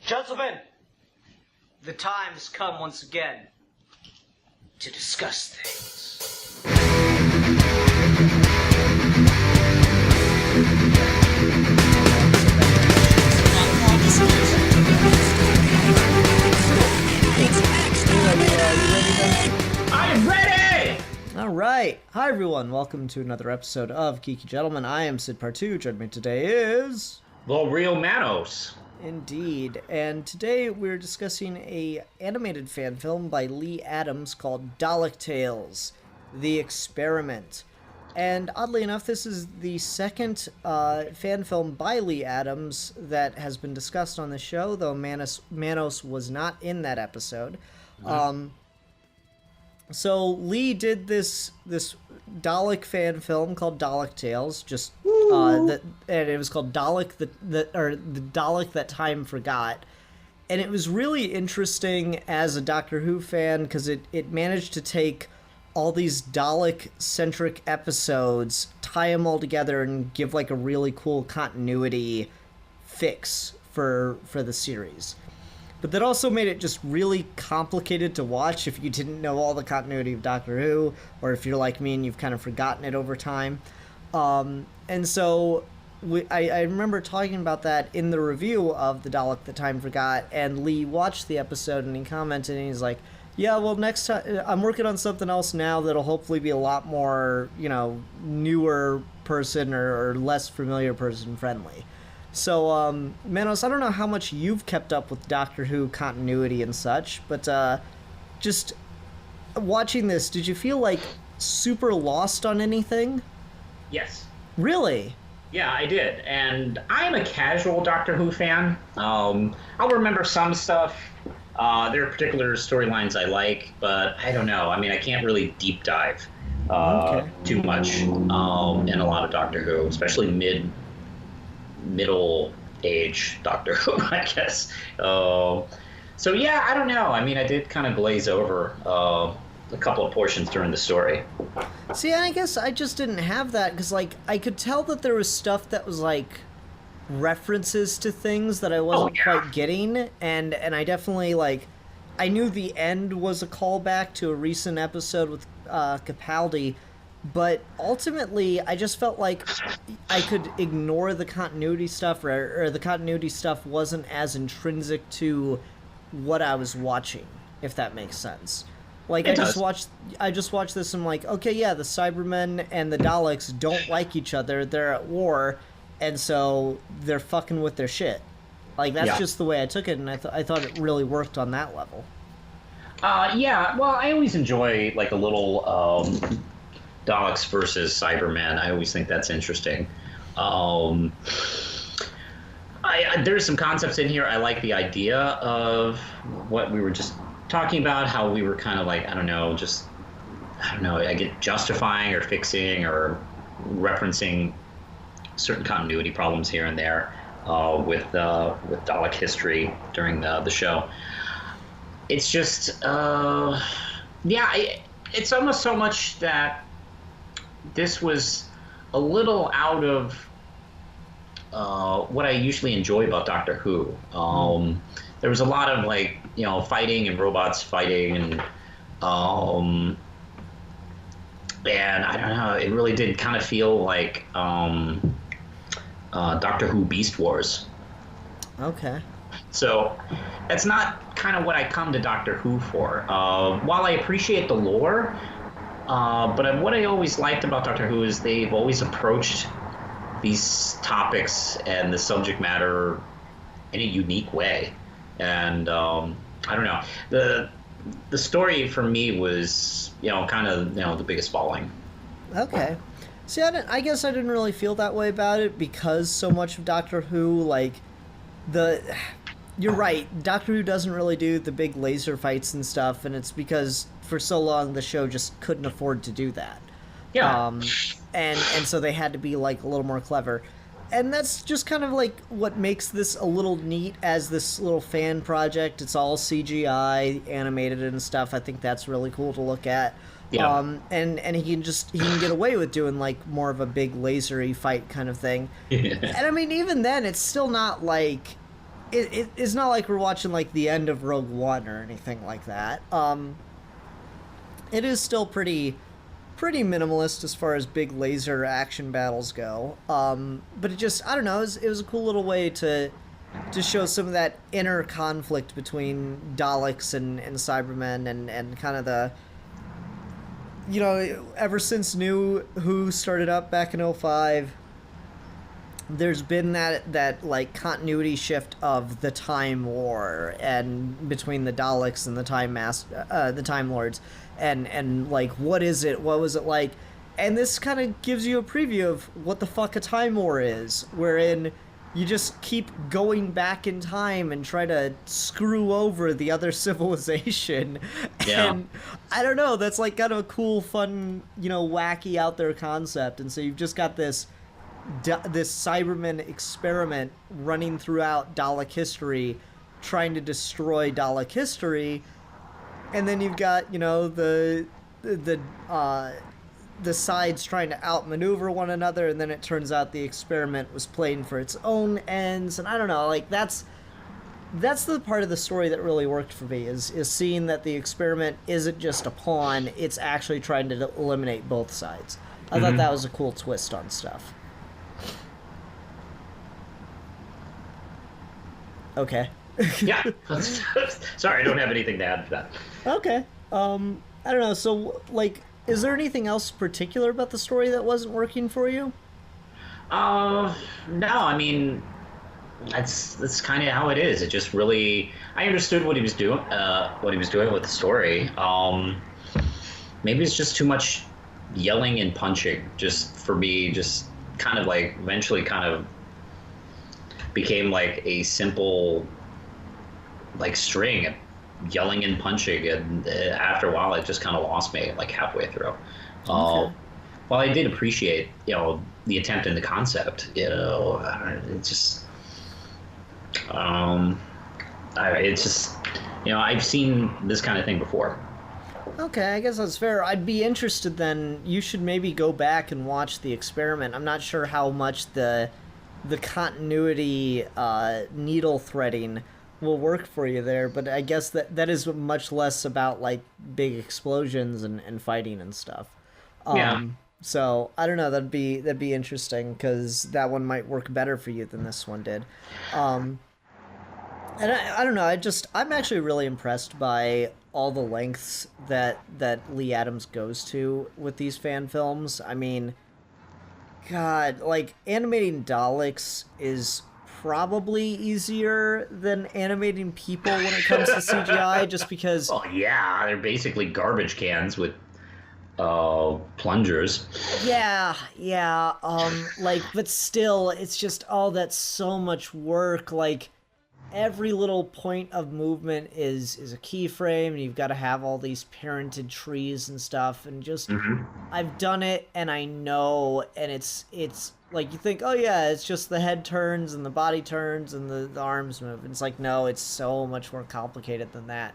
Gentlemen, the time has come once again to discuss things. I am ready! All right. Hi, everyone. Welcome to another episode of Geeky Gentlemen. I am Sid Partu. Joining me today is... The real Manos. Indeed. And today we're discussing a animated fan film by Lee Adams called Dalek Tales, The Experiment. And oddly enough, this is the second fan film by Lee Adams that has been discussed on the show, though Manos was not in that episode. So Lee did this Dalek fan film called Dalek Tales, and it was called Dalek the Dalek That Time Forgot, and it was really interesting as a Doctor Who fan because it managed to take all these Dalek-centric episodes, tie them all together, and give like a really cool continuity fix for the series. But that also made it just really complicated to watch if you didn't know all the continuity of Doctor Who, or if you're like me and you've kind of forgotten it over time. And so I remember talking about that in the review of The Dalek That Time Forgot, and Lee watched the episode and he commented and he's like, yeah, well, next time I'm working on something else now that'll hopefully be a lot more, newer person or less familiar person friendly. So, Manos, I don't know how much you've kept up with Doctor Who continuity and such, but just watching this, did you feel like super lost on anything? Yes. Really? Yeah, I did. And I'm a casual Doctor Who fan. I'll remember some stuff. There are particular storylines I like, but I don't know. I mean, I can't really deep dive too much in a lot of Doctor Who, especially middle age Doctor Who, I guess. So yeah, I don't know. I mean, I did kind of glaze over a couple of portions during the story. See, I guess I just didn't have that because, like, I could tell that there was stuff that was like references to things that I wasn't quite getting, and I definitely I knew the end was a callback to a recent episode with Capaldi. But ultimately, I just felt like I could ignore the continuity stuff, or the continuity stuff wasn't as intrinsic to what I was watching, if that makes sense. Like, I just watched this and I'm like, okay, yeah, the Cybermen and the Daleks don't like each other, they're at war, and so they're fucking with their shit. Like, that's just the way I took it, and I thought it really worked on that level. Yeah, well, I always enjoy, like, a little... Daleks versus Cybermen. I always think that's interesting. There's some concepts in here. I like the idea of what we were just talking about, how we were kind of like, I get justifying or fixing or referencing certain continuity problems here and there with Dalek history during the show. It's just, it's almost so much that this was a little out of what I usually enjoy about Doctor Who. There was a lot of fighting and robots fighting, and I don't know. It really did kind of feel like Doctor Who Beast Wars. Okay. So that's not kind of what I come to Doctor Who for. While I appreciate the lore. But what I always liked about Doctor Who is they've always approached these topics and the subject matter in a unique way. And I don't know. The story for me was, kind of, the biggest falling. Okay. See, I guess I didn't really feel that way about it because so much of Doctor Who, you're right, Doctor Who doesn't really do the big laser fights and stuff, and it's because for so long the show just couldn't afford to do that. Yeah. And so they had to be a little more clever. And that's just kind of what makes this a little neat as this little fan project. It's all CGI animated and stuff. I think that's really cool to look at. Yeah. And he can get away with doing like more of a big lasery fight kind of thing. And I mean, even then, it's still not like it's not like we're watching like the end of Rogue One or anything like that. It is still pretty minimalist as far as big laser action battles go. But it just, I don't know, it was a cool little way to show some of that inner conflict between Daleks and Cybermen and kind of the, you know, ever since New Who started up back in 05, there's been that like continuity shift of the Time War and between the Daleks and the Time Lords, and like what is it? What was it like? And this kind of gives you a preview of what the fuck a Time War is, wherein you just keep going back in time and try to screw over the other civilization. Yeah. And I don't know, that's like kind of a cool, fun, you know, wacky out there concept. And so you've just got this Cyberman experiment running throughout Dalek history, trying to destroy Dalek history. And then you've got, you know, the sides trying to outmaneuver one another, and then it turns out the experiment was playing for its own ends. And I don't know, like that's the part of the story that really worked for me, is seeing that the experiment isn't just a pawn, it's actually trying to eliminate both sides. I thought that was a cool twist on stuff. Okay. Yeah. Sorry, I don't have anything to add to that. Okay. I don't know, so like, is there anything else particular about the story that wasn't working for you? No, I mean, that's kind of how it is. It just really, I understood what he was doing with the story. Maybe it's just too much yelling and punching, just for me, just kind of like eventually kind of became like a simple like string of yelling and punching, and after a while it just kind of lost me like halfway through. Okay. Well, I did appreciate, you know, the attempt and the concept, you know, it's just it's just, you know, I've seen this kind of thing before. Okay, I guess that's fair. I'd be interested then. You should maybe go back and watch The Experiment. I'm not sure how much the continuity needle threading will work for you there, but I guess that is much less about like big explosions and fighting and stuff. Yeah. So I don't know. That'd be interesting, because that one might work better for you than this one did. And I don't know. I'm actually really impressed by all the lengths that Lee Adams goes to with these fan films. I mean, God, like animating Daleks is probably easier than animating people when it comes to CGI, just because. Oh yeah, they're basically garbage cans with plungers. Yeah. Like, but still, it's just, that's so much work. Like, every little point of movement is a keyframe, and you've got to have all these parented trees and stuff, and just I've done it and I know, and it's like you think, oh yeah, it's just the head turns and the body turns and the arms move. And it's like, no, it's so much more complicated than that.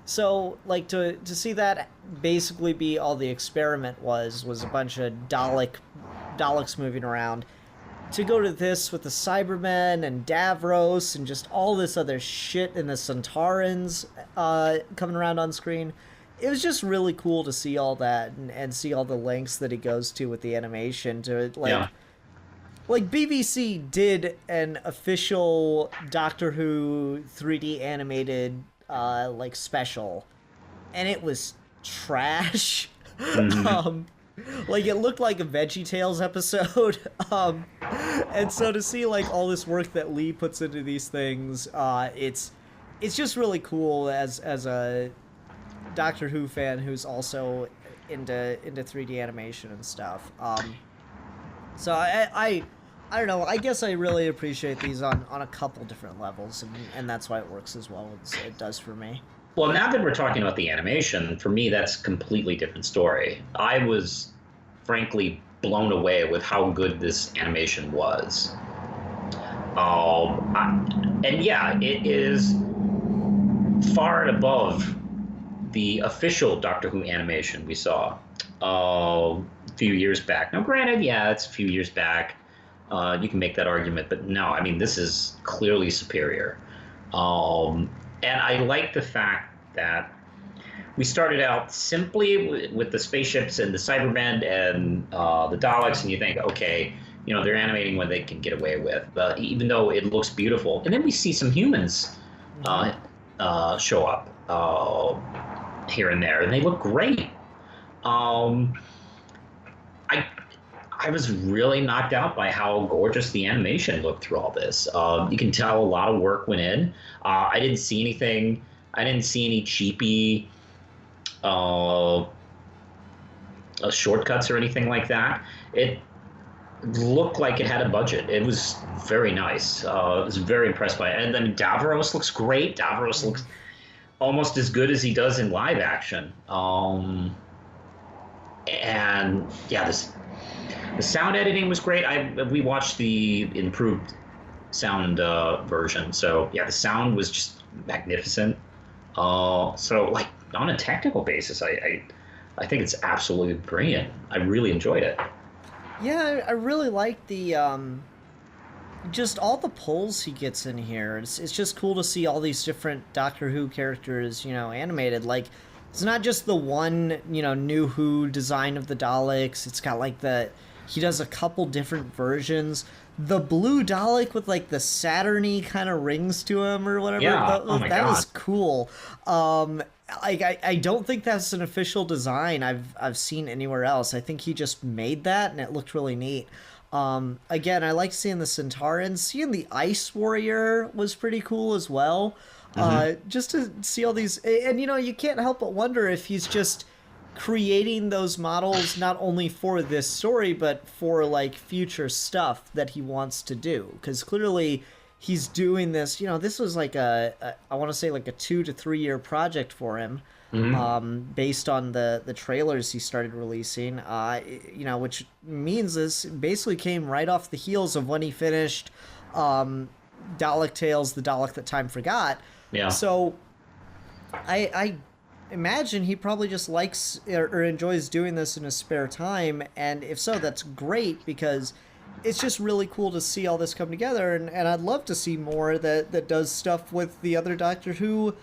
So like to see that basically be all the experiment was a bunch of Daleks moving around, to go to this with the Cybermen and Davros and just all this other shit, and the Centaurans coming around on screen. It was just really cool to see all that and see all the lengths that he goes to with the animation to like. Yeah. Like, BBC did an official Doctor Who 3D animated like special, and it was trash. Like, it looked like a VeggieTales episode. And so to see like all this work that Lee puts into these things, it's just really cool as a Doctor Who fan who's also into 3D animation and stuff. So I don't know, I guess I really appreciate these on a couple different levels, and that's why it works as well as it does for me. Well, now that we're talking about the animation, for me, that's a completely different story. I was, frankly, blown away with how good this animation was. And yeah, it is far and above the official Doctor Who animation we saw a few years back. Now, granted, yeah, it's a few years back. You can make that argument, but no, I mean, this is clearly superior. And I like the fact that we started out simply with the spaceships and the Cybermen and the Daleks, and you think, okay, they're animating what they can get away with, even though it looks beautiful. And then we see some humans show up here and there, and they look great. I was really knocked out by how gorgeous the animation looked through all this. You can tell a lot of work went in. I didn't see anything. I didn't see any cheapy shortcuts or anything like that. It looked like it had a budget. It was very nice. I was very impressed by it. And then Davros looks great. Davros looks almost as good as he does in live action. And yeah, the sound editing was great. We watched the improved sound version. So yeah, the sound was just magnificent. So like on a technical basis, I think it's absolutely brilliant. I really enjoyed it. Yeah, I really like the just all the pulls he gets in here. It's just cool to see all these different Doctor Who characters, animated. Like, it's not just the one, new Who design of the Daleks. It's got like he does a couple different versions. The blue Dalek with like the Saturn-y kind of rings to him or whatever. Yeah, that was cool. I don't think that's an official design I've seen anywhere else. I think he just made that, and it looked really neat. Again, I like seeing the Centaurans. Seeing the Ice Warrior was pretty cool as well. Just to see all these, and you can't help but wonder if he's just creating those models not only for this story but for like future stuff that he wants to do, because clearly he's doing this. This was like I want to say like a 2 to 3 year project for him, based on the trailers he started releasing. Which means this basically came right off the heels of when he finished Dalek Tales, the Dalek That Time Forgot. Yeah. So I imagine he probably just likes or enjoys doing this in his spare time, and if so, that's great, because it's just really cool to see all this come together, and I'd love to see more that does stuff with the other Doctor Who,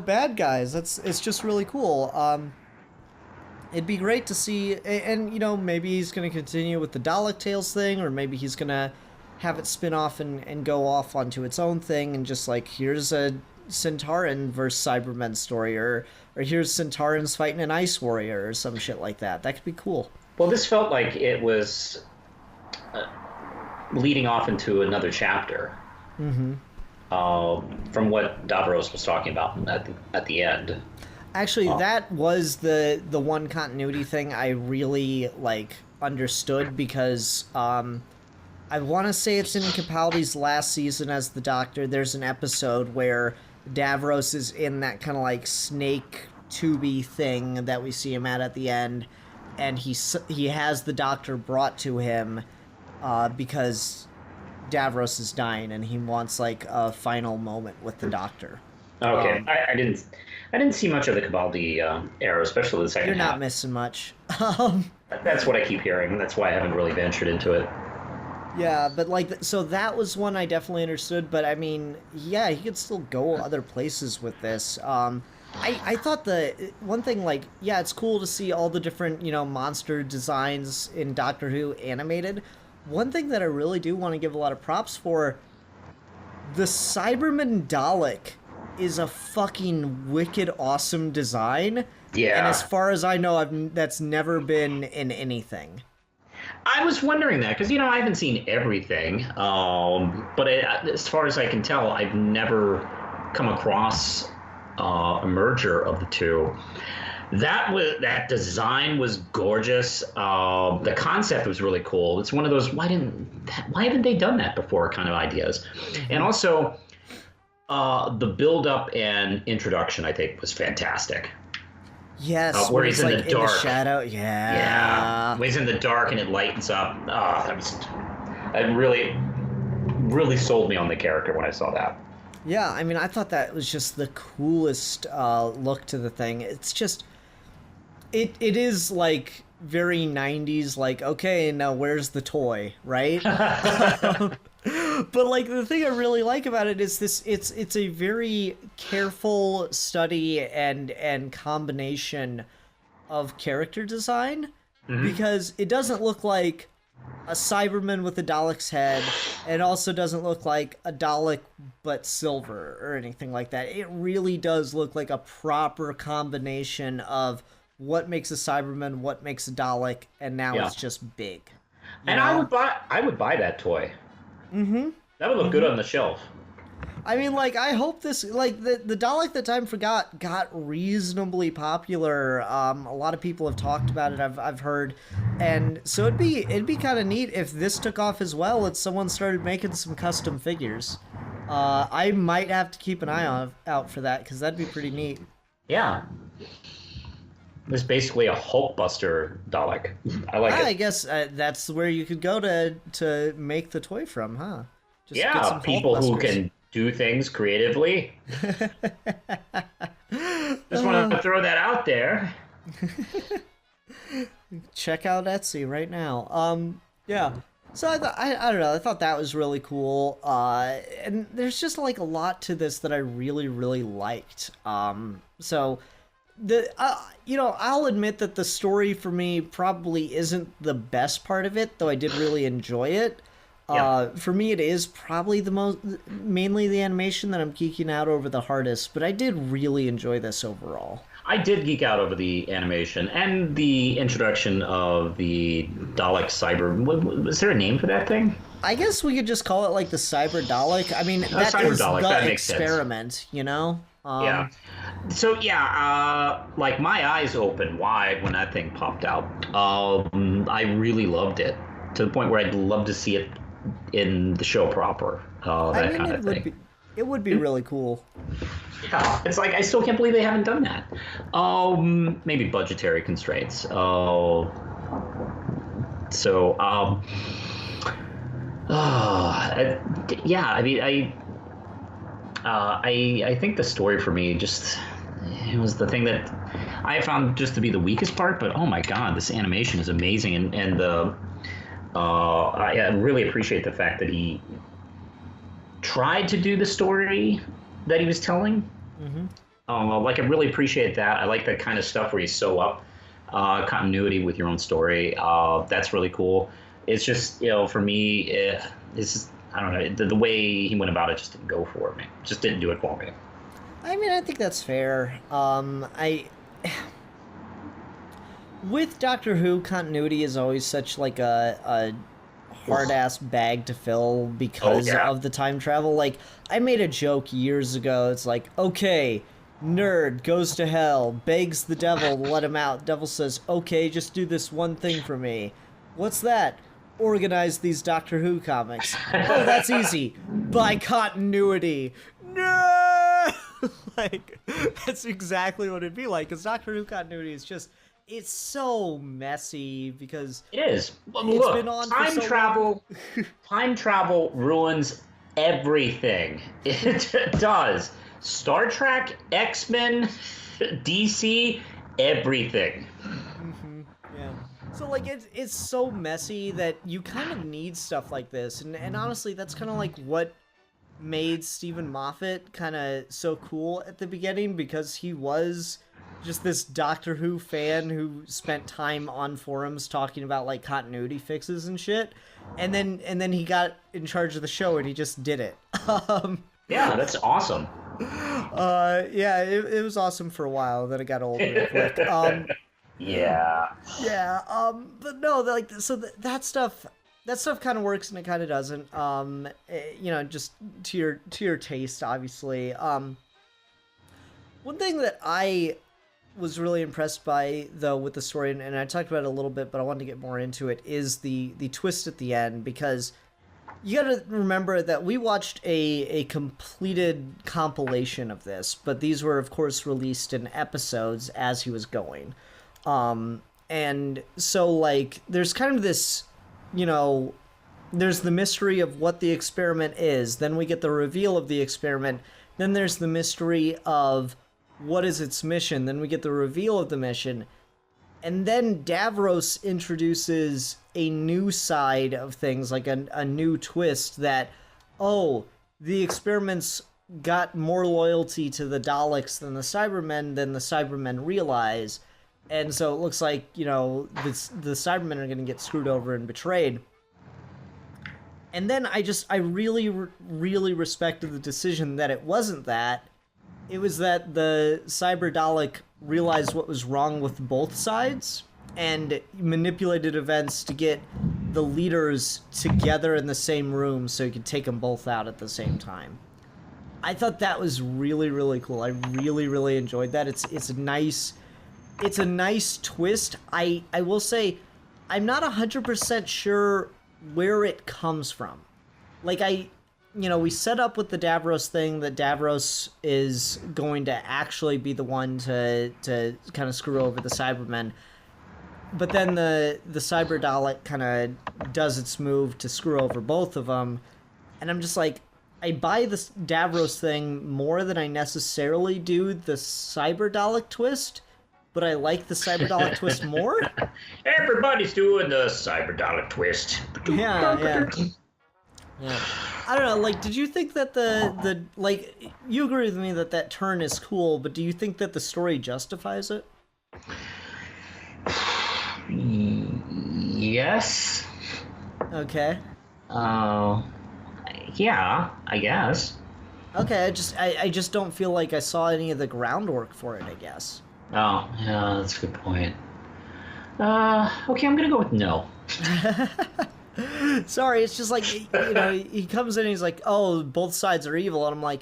bad guys. It's just really cool. It'd be great to see, and maybe he's going to continue with the Dalek Tales thing, or maybe he's going to have it spin off and go off onto its own thing, and just like, here's a Centauran versus Cybermen story, or here's Centaurans fighting an Ice Warrior or some shit like that. That could be cool. Well, this felt like it was leading off into another chapter. From what Davros was talking about at the end. Actually, that was the one continuity thing I really understood, because I want to say it's in Capaldi's last season as the Doctor. There's an episode where Davros is in that kind of snake tubey thing that we see him at the end, and he has the Doctor brought to him because Davros is dying, and he wants a final moment with the Doctor. Okay, I didn't see much of the Capaldi era, especially the second half. You're not missing much. That's what I keep hearing. That's why I haven't really ventured into it. Yeah, but so that was one I definitely understood, but I mean, yeah, he could still go other places with this. I thought the one thing, it's cool to see all the different, monster designs in Doctor Who animated. One thing that I really do want to give a lot of props for, the Cyberman Dalek is a fucking wicked awesome design. Yeah. And as far as I know, that's never been in anything. I was wondering that, because, I haven't seen everything, but as far as I can tell, I've never come across a merger of the two. That design was gorgeous. The concept was really cool. It's one of those why haven't they done that before kind of ideas. And also, the build-up and introduction, I think, was fantastic. Yes, where he's in the dark. In the shadow, yeah. Yeah, when he's in the dark and it lightens up. It really, really sold me on the character when I saw that. Yeah, I mean, I thought that was just the coolest look to the thing. It's just, it is like very 90s, like, okay, now where's the toy, right? But like the thing I really like about it is it's a very careful study and combination of character design, because it doesn't look like a Cyberman with a Dalek's head, and also doesn't look like a Dalek but silver or anything like that. It really does look like a proper combination of what makes a Cyberman, what makes a Dalek, and now it's just big. And I would buy that toy. That would look good on the shelf. I mean, like, I hope this, like, the Dalek That Time Forgot got reasonably popular. A lot of people have talked about it, I've heard. And so it'd be kind of neat if this took off as well and someone started making some custom figures. I might have to keep an eye out for that, because that'd be pretty neat. Yeah. It's basically a Hulkbuster Dalek. I like it. I guess that's where you could go to make the toy from, huh? Just get some people who Hulkbusters. can do things creatively. Just want to throw that out there. Check out Etsy right now. Yeah. So I don't know. I thought that was really cool. And there's just like a lot to this that I really, really liked. So I'll admit that the story for me probably isn't the best part of it, though I did really enjoy it. For me, it is probably mainly the animation that I'm geeking out over the hardest, but I did really enjoy this overall. I did geek out over the animation and the introduction of the Dalek Cyber. Was there a name for that thing? I guess we could just call it like the Cyber Dalek. I mean, that Cyber is Dalek, the that makes experiment, sense. you know? Yeah. So like my eyes opened wide when that thing popped out. I really loved it, to the point where I'd love to see it in the show proper. That kind of thing. It would be really cool. Yeah, it's like I still can't believe they haven't done that. Maybe budgetary constraints. Yeah. I mean, I think the story for me it was the thing that I found just to be the weakest part. But oh my god, this animation is amazing, and I really appreciate the fact that he tried to do the story that he was telling. Like, I really appreciate that. I like that kind of stuff where you sew up continuity with your own story. That's really cool. It's just, for me, it's just, I don't know, the way he went about it just didn't go for me. Just didn't do it for me. I mean, I think that's fair. With Doctor Who, continuity is always such like a hard-ass bag to fill because of the time travel. Like, I made a joke years ago. It's like, okay, nerd goes to hell, begs the devil to let him out. Devil says, okay, just do this one thing for me. What's that? Organize these Doctor Who comics. Oh, that's easy. By continuity. No! Like, that's exactly what it'd be like, because Doctor Who continuity is just... It's so messy because it is. It's been on time for so travel. long. Time travel ruins everything. It does. Star Trek, X-Men, DC, everything. Yeah. So like it's so messy that you kind of need stuff like this, and honestly, that's kind of like what made Stephen Moffat kind of so cool at the beginning, because he was just this Doctor Who fan who spent time on forums talking about like continuity fixes and shit, and then he got in charge of the show and he just did it. Yeah, that's awesome. Yeah, it was awesome for a while. Then it got old real quick. Yeah. Yeah. But no, like, so that stuff kind of works and it kind of doesn't. Just to your taste, obviously. One thing that I was really impressed by, though, with the story, and I talked about it a little bit, but I wanted to get more into it, is the twist at the end, because you gotta remember that we watched a completed compilation of this, but these were, of course, released in episodes as he was going. And so, like, there's kind of this, there's the mystery of what the experiment is, then we get the reveal of the experiment, then there's the mystery of what is its mission, then we get the reveal of the mission, And then Davros introduces a new side of things, like a new twist that, oh, the experiments got more loyalty to the Daleks than the Cybermen realize. And so it looks like, the Cybermen are going to get screwed over and betrayed. And then I really, really respected the decision that it wasn't that. It was that the Cyber Dalek realized what was wrong with both sides and manipulated events to get the leaders together in the same room so he could take them both out at the same time. I thought that was really, really cool. I really, really enjoyed that. It's a nice twist. I will say I'm not 100% sure where it comes from. Like, we set up with the Davros thing that Davros is going to actually be the one to kind of screw over the Cybermen. But then the Cyber Dalek kind of does its move to screw over both of them. And I'm just like, I buy this Davros thing more than I necessarily do the Cyber Dalek twist, but I like the Cyber Dalek twist more. Everybody's doing the Cyber Dalek twist. Yeah. I don't know, like, did you think that the you agree with me that turn is cool, but do you think that the story justifies it? Yes. Okay. Yeah, I guess. Okay, I just don't feel like I saw any of the groundwork for it, I guess. Oh, yeah, that's a good point. Okay, I'm gonna go with no. Sorry, it's just like, he comes in and he's like, oh, both sides are evil, and I'm like,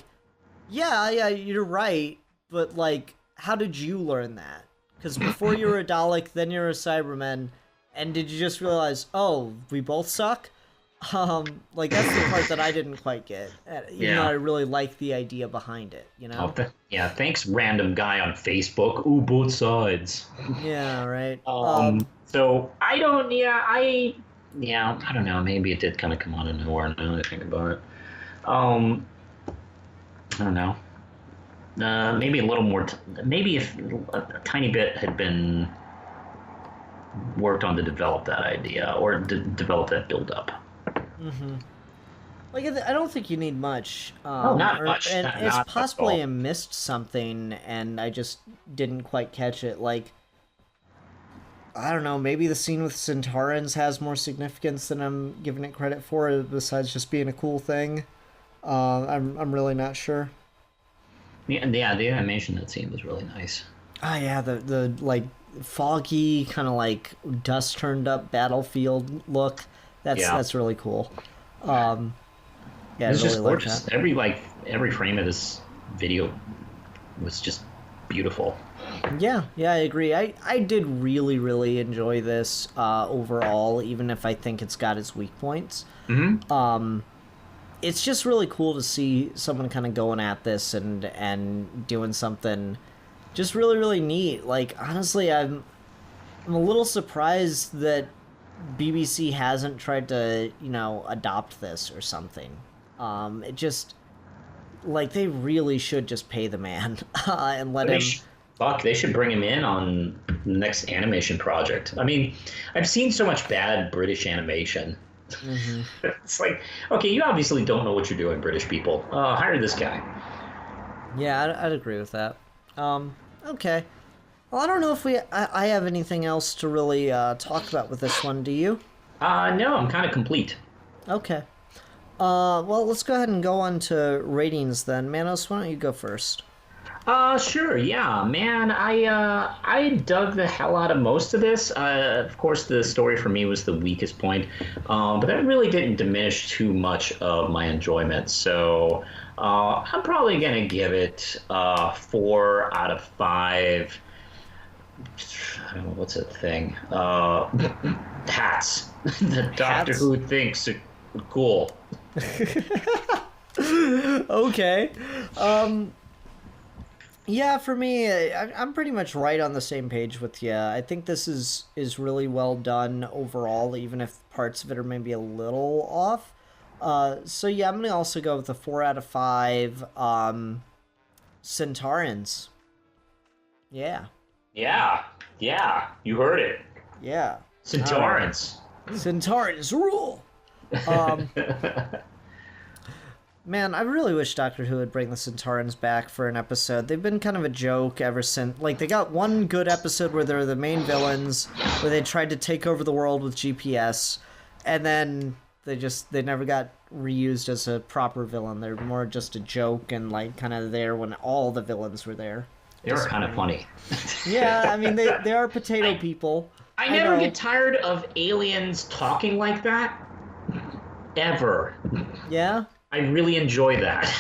yeah, you're right, but, like, how did you learn that? Because before you were a Dalek, then you're a Cyberman, and did you just realize, oh, we both suck? Like, that's the part that I didn't quite get, even though I really like the idea behind it, Yeah, thanks, random guy on Facebook. Ooh, both sides. Yeah, right. So, I don't know, maybe it did kind of come out of nowhere now that I think about it. I don't know. Maybe a little more, maybe if a tiny bit had been worked on to develop that idea, or to develop that build-up. Mm-hmm. Like, I don't think you need much. Not much. And not it's much possibly I missed something, and I just didn't quite catch it. Like, I don't know, maybe the scene with Centaurans has more significance than I'm giving it credit for, besides just being a cool thing. I'm really not sure. Yeah, the animation of that scene was really nice. Oh yeah, the like foggy kind of like dust turned up battlefield look. That's really cool. Yeah, it's really just gorgeous. Every frame of this video was just beautiful. Yeah, I agree. I did really, really enjoy this overall, even if I think it's got its weak points. Mm-hmm. It's just really cool to see someone kind of going at this and doing something just really, really neat. Like, honestly, I'm a little surprised that BBC hasn't tried to, adopt this or something. It just, like, they really should just pay the man and let him... They should bring him in on the next animation project. I mean, I've seen so much bad British animation. Mm-hmm. It's like, okay, you obviously don't know what you're doing, British people. Hire this guy. Yeah, I'd agree with that. Okay. Well, I don't know if I have anything else to really talk about with this one. Do you? No, I'm kind of complete. Okay. Well, let's go ahead and go on to ratings then. Manos, why don't you go first? Sure, yeah, man, I dug the hell out of most of this. Of course, the story for me was the weakest point, but that really didn't diminish too much of my enjoyment. So I'm probably gonna give it 4 out of 5. I don't know, what's that thing? Hats. The Doctor Who thinks are cool. Okay. Yeah, for me, I'm pretty much right on the same page with you. I think this is really well done overall, even if parts of it are maybe a little off. So yeah, I'm gonna also go with a 4 out of 5. Centaurans. Yeah. Yeah, you heard it. Yeah. Centaurans. Centaurans rule. Man, I really wish Doctor Who would bring the Centaurans back for an episode. They've been kind of a joke ever since. Like, they got one good episode where they're the main villains, where they tried to take over the world with GPS, and then they never got reused as a proper villain. They're more just a joke and, like, kind of there when all the villains were there. They were kind of funny. Yeah, I mean, they are potato people. I never get tired of aliens talking like that. Ever. Yeah? I really enjoy that.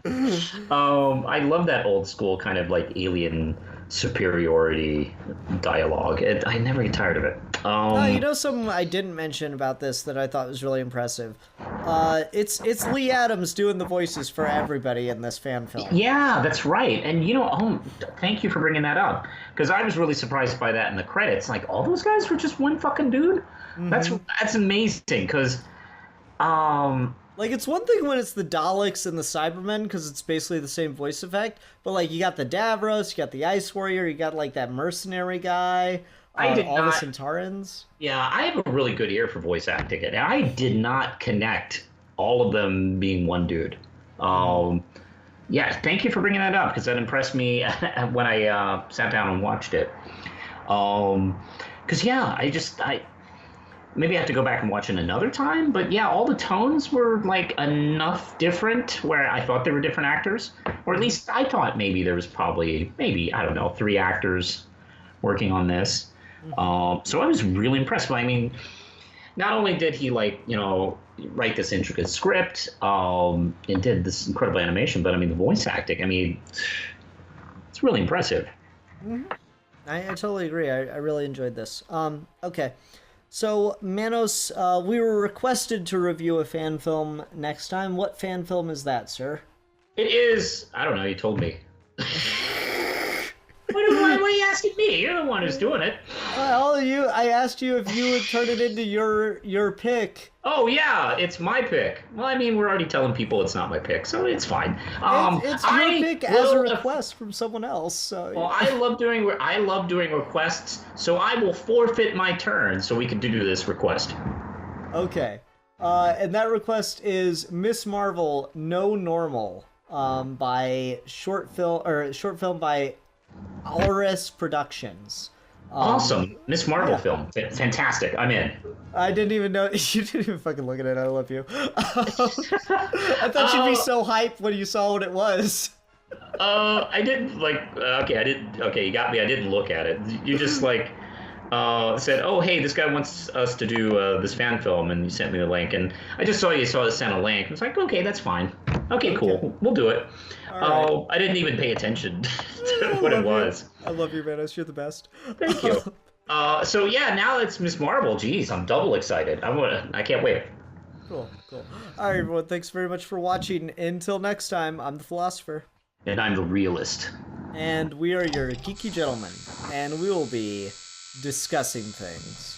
I love that old school kind of like alien superiority dialogue. I never get tired of it. You know something I didn't mention about this that I thought was really impressive? It's Lee Adams doing the voices for everybody in this fan film. Yeah, that's right. And thank you for bringing that up, because I was really surprised by that in the credits. Like, all those guys were just one fucking dude. Mm-hmm. That's amazing, because like, it's one thing when it's the Daleks and the Cybermen, because it's basically the same voice effect, but, like, you got the Davros, you got the Ice Warrior, you got, like, that mercenary guy, all the Centaurans. Yeah, I have a really good ear for voice acting, and I did not connect all of them being one dude. Yeah, thank you for bringing that up, because that impressed me when I sat down and watched it. Because, yeah, maybe I have to go back and watch it another time, but yeah, all the tones were like enough different where I thought they were different actors, or at least I thought maybe there was probably, I don't know, 3 actors working on this. So I was really impressed. I mean, not only did he write this intricate script and did this incredible animation, but I mean the voice acting. I mean, it's really impressive. Mm-hmm. I totally agree. I really enjoyed this. Okay. So, Manos, we were requested to review a fan film next time. What fan film is that, sir? It is... I don't know, you told me. Why are you asking me? You're the one who's doing it. Well, I asked you if you would turn it into your pick. Oh, yeah, it's my pick. Well, I mean, we're already telling people it's not my pick, so it's fine. It's your pick as a request from someone else. So. Well, I love doing requests, so I will forfeit my turn so we can do this request. Okay. And that request is Miss Marvel No Normal by short film by Auris Productions. Awesome. Miss Marvel film. Fantastic. I'm in. I didn't even know. You didn't even fucking look at it. I love you. I thought you'd be so hyped when you saw what it was. I didn't okay, you got me. I didn't look at it. You just said, oh, hey, this guy wants us to do this fan film, and you sent me the link, and I just saw you sent a link. I was like, okay, that's fine. Okay, cool. We'll do it. Right. I didn't even pay attention to what it was. I love you, Manos. You're the best. Thank you. So yeah, now it's Miss Marvel. Jeez, I'm double excited. I can't wait. Cool. All right, everyone. Thanks very much for watching. Until next time, I'm the Philosopher. And I'm the Realist. And we are your Geeky Gentlemen. And we will be discussing things.